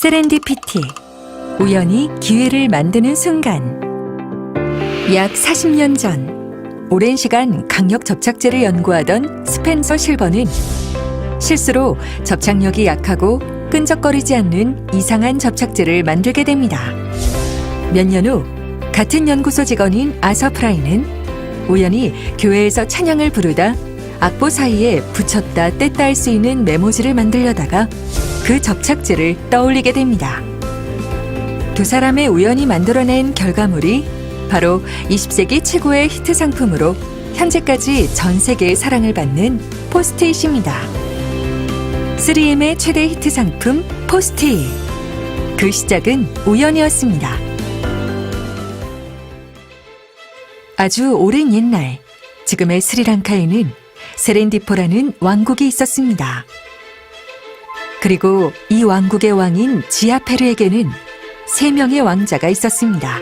세렌디피티, 우연히 기회를 만드는 순간. 약 40년 전, 오랜 시간 강력 접착제를 연구하던 스펜서 실버는 실수로 접착력이 약하고 끈적거리지 않는 이상한 접착제를 만들게 됩니다. 몇 년 후 같은 연구소 직원인 아서 프라이는 우연히 교회에서 찬양을 부르다 악보 사이에 붙였다 뗐다 할 수 있는 메모지를 만들려다가 그 접착제를 떠올리게 됩니다. 두 사람의 우연히 만들어낸 결과물이 바로 20세기 최고의 히트 상품으로 현재까지 전 세계의 사랑을 받는 포스트잇입니다. 3M의 최대 히트 상품 포스트잇. 그 시작은 우연이었습니다. 아주 오랜 옛날, 지금의 스리랑카에는 세렌디포라는 왕국이 있었습니다. 그리고 이 왕국의 왕인 지아페르에게는 3명의 왕자가 있었습니다.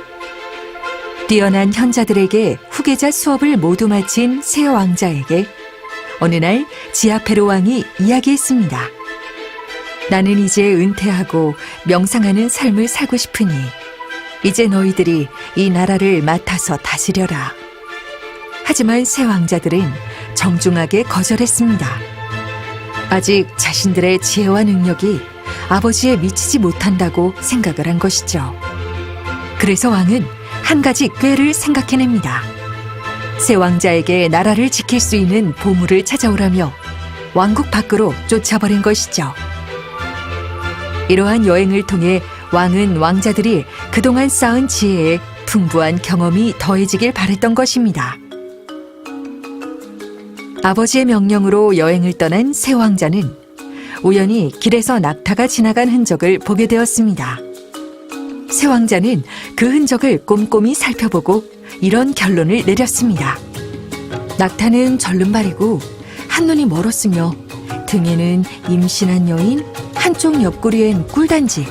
뛰어난 현자들에게 후계자 수업을 모두 마친 세 왕자에게 어느 날 지아페르 왕이 이야기했습니다. 나는 이제 은퇴하고 명상하는 삶을 살고 싶으니 이제 너희들이 이 나라를 맡아서 다스려라. 하지만 세 왕자들은 정중하게 거절했습니다. 아직 자신들의 지혜와 능력이 아버지에 미치지 못한다고 생각을 한 것이죠. 그래서 왕은 한 가지 꾀를 생각해냅니다. 세 왕자에게 나라를 지킬 수 있는 보물을 찾아오라며 왕국 밖으로 쫓아버린 것이죠. 이러한 여행을 통해 왕은 왕자들이 그동안 쌓은 지혜에 풍부한 경험이 더해지길 바랬던 것입니다. 아버지의 명령으로 여행을 떠난 세 왕자는 우연히 길에서 낙타가 지나간 흔적을 보게 되었습니다. 세 왕자는 그 흔적을 꼼꼼히 살펴보고 이런 결론을 내렸습니다. 낙타는 절름발이고 한눈이 멀었으며 등에는 임신한 여인, 한쪽 옆구리엔 꿀단지,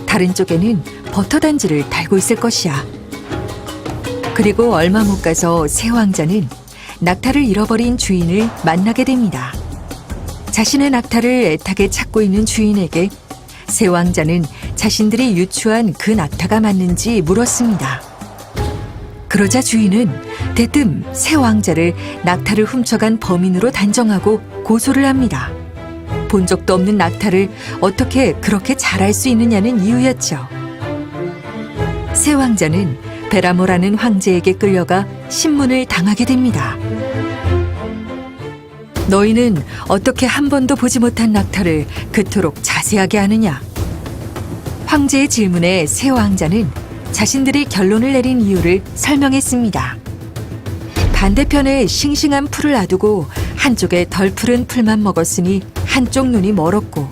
다른 쪽에는 버터단지를 달고 있을 것이야. 그리고 얼마 못 가서 세 왕자는 낙타를 잃어버린 주인을 만나게 됩니다. 자신의 낙타를 애타게 찾고 있는 주인에게 세 왕자는 자신들이 유추한 그 낙타가 맞는지 물었습니다. 그러자 주인은 대뜸 세 왕자를 낙타를 훔쳐간 범인으로 단정하고 고소를 합니다. 본 적도 없는 낙타를 어떻게 그렇게 잘할 수 있느냐는 이유였죠. 세 왕자는 베라모라는 황제에게 끌려가 신문을 당하게 됩니다. 너희는 어떻게 한 번도 보지 못한 낙타를 그토록 자세하게 아느냐? 황제의 질문에 세 왕자는 자신들이 결론을 내린 이유를 설명했습니다. 반대편에 싱싱한 풀을 놔두고 한쪽에 덜 푸른 풀만 먹었으니 한쪽 눈이 멀었고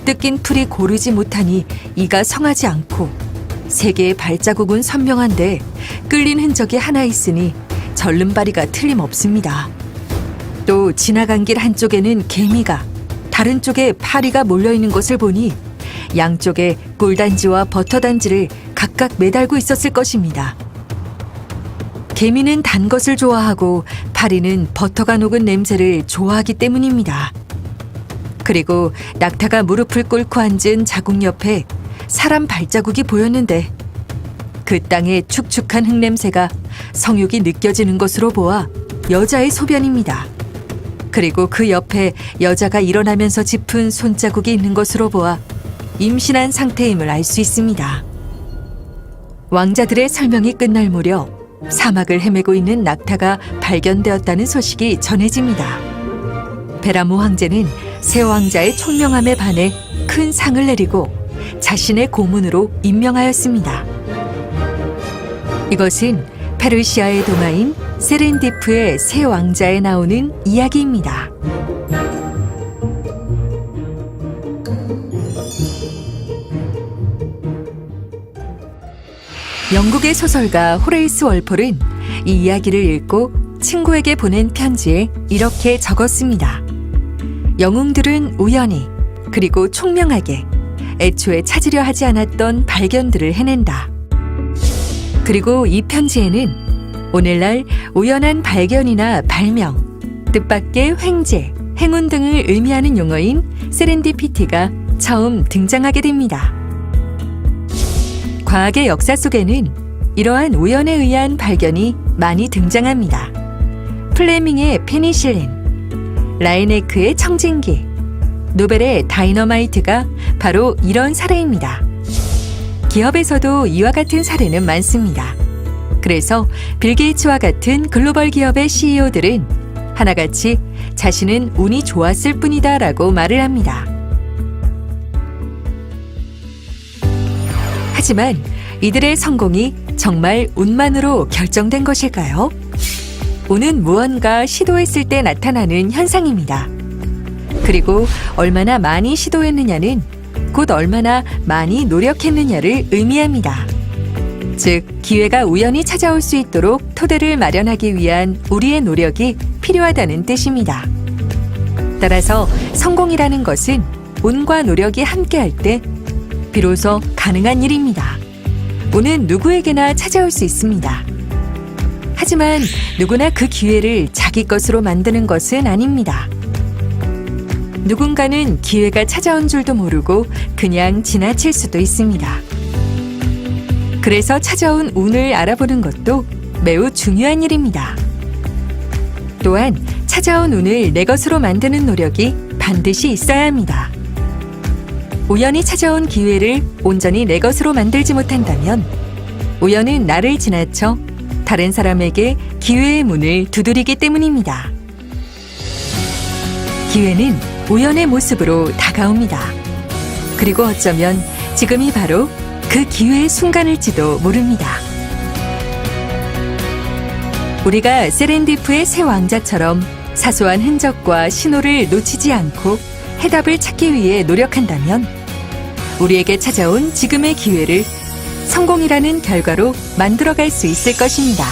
뜯긴 풀이 고르지 못하니 이가 성하지 않고 세 개의 발자국은 선명한데 끌린 흔적이 하나 있으니 절름발이가 틀림없습니다. 또 지나간 길 한쪽에는 개미가, 다른 쪽에 파리가 몰려있는 것을 보니 양쪽에 꿀단지와 버터단지를 각각 매달고 있었을 것입니다. 개미는 단 것을 좋아하고 파리는 버터가 녹은 냄새를 좋아하기 때문입니다. 그리고 낙타가 무릎을 꿇고 앉은 자국 옆에 사람 발자국이 보였는데 그 땅의 축축한 흙냄새가 성욕이 느껴지는 것으로 보아 여자의 소변입니다. 그리고 그 옆에 여자가 일어나면서 짚은 손자국이 있는 것으로 보아 임신한 상태임을 알 수 있습니다. 왕자들의 설명이 끝날 무렵 사막을 헤매고 있는 낙타가 발견되었다는 소식이 전해집니다. 베라모 황제는 세 왕자의 총명함에 반해 큰 상을 내리고 자신의 고문으로 임명하였습니다. 이것은 페르시아의 동화인 세렌디프의 세 왕자에 나오는 이야기입니다. 영국의 소설가 호레이스 월폴은 이 이야기를 읽고 친구에게 보낸 편지에 이렇게 적었습니다. 영웅들은 우연히 그리고 총명하게 애초에 찾으려 하지 않았던 발견들을 해낸다. 그리고 이 편지에는 오늘날 우연한 발견이나 발명, 뜻밖의 횡재, 행운 등을 의미하는 용어인 세렌디피티가 처음 등장하게 됩니다. 과학의 역사 속에는 이러한 우연에 의한 발견이 많이 등장합니다. 플레밍의 페니실린, 라인에크의 청진기, 노벨의 다이너마이트가 바로 이런 사례입니다. 기업에서도 이와 같은 사례는 많습니다. 그래서 빌 게이츠와 같은 글로벌 기업의 CEO들은 하나같이 자신은 운이 좋았을 뿐이다 라고 말을 합니다. 하지만 이들의 성공이 정말 운만으로 결정된 것일까요? 운은 무언가 시도했을 때 나타나는 현상입니다. 그리고 얼마나 많이 시도했느냐는 곧 얼마나 많이 노력했느냐를 의미합니다. 즉, 기회가 우연히 찾아올 수 있도록 토대를 마련하기 위한 우리의 노력이 필요하다는 뜻입니다. 따라서 성공이라는 것은 운과 노력이 함께할 때 비로소 가능한 일입니다. 운은 누구에게나 찾아올 수 있습니다. 하지만 누구나 그 기회를 자기 것으로 만드는 것은 아닙니다. 누군가는 기회가 찾아온 줄도 모르고 그냥 지나칠 수도 있습니다. 그래서 찾아온 운을 알아보는 것도 매우 중요한 일입니다. 또한 찾아온 운을 내 것으로 만드는 노력이 반드시 있어야 합니다. 우연히 찾아온 기회를 온전히 내 것으로 만들지 못한다면 우연은 나를 지나쳐 다른 사람에게 기회의 문을 두드리기 때문입니다. 기회는 우연의 모습으로 다가옵니다. 그리고 어쩌면 지금이 바로 그 기회의 순간일지도 모릅니다. 우리가 세렌디프의 새 왕자처럼 사소한 흔적과 신호를 놓치지 않고 해답을 찾기 위해 노력한다면 우리에게 찾아온 지금의 기회를 성공이라는 결과로 만들어갈 수 있을 것입니다.